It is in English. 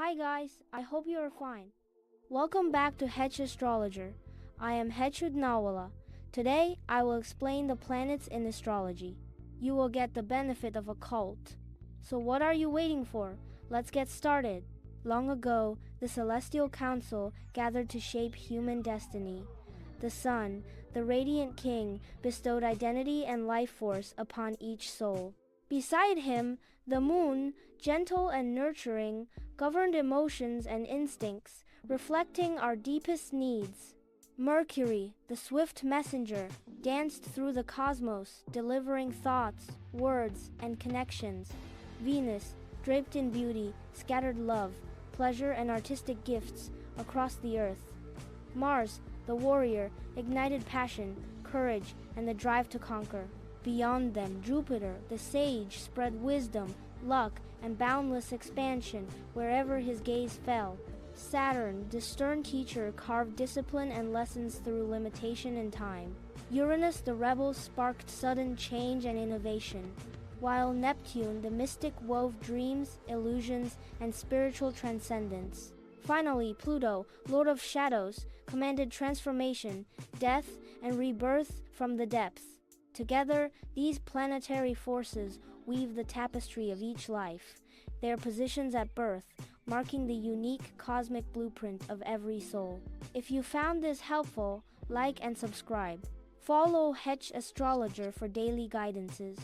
Hi guys, I hope you are fine. Welcome back to Hetsh Astrologer. I am Hetsh Nawala. Today, I will explain the planets in astrology. You will get the benefit of a cult. So what are you waiting for? Let's get started. Long ago, the Celestial Council gathered to shape human destiny. The sun, the radiant king, bestowed identity and life force upon each soul. Beside him, the moon, gentle and nurturing, governed emotions and instincts, reflecting our deepest needs. Mercury, the swift messenger, danced through the cosmos, delivering thoughts, words, and connections. Venus, draped in beauty, scattered love, pleasure, and artistic gifts across the earth. Mars, the warrior, ignited passion, courage, and the drive to conquer. Beyond them, Jupiter, the sage, spread wisdom, luck, and boundless expansion wherever his gaze fell. Saturn, the stern teacher, carved discipline and lessons through limitation and time. Uranus, the rebel, sparked sudden change and innovation, while Neptune, the mystic, wove dreams, illusions, and spiritual transcendence. Finally, Pluto, Lord of Shadows, commanded transformation, death, and rebirth from the depths. Together, these planetary forces weave the tapestry of each life, their positions at birth, marking the unique cosmic blueprint of every soul. If you found this helpful, like and subscribe. Follow Hetsh Astrologer for daily guidances.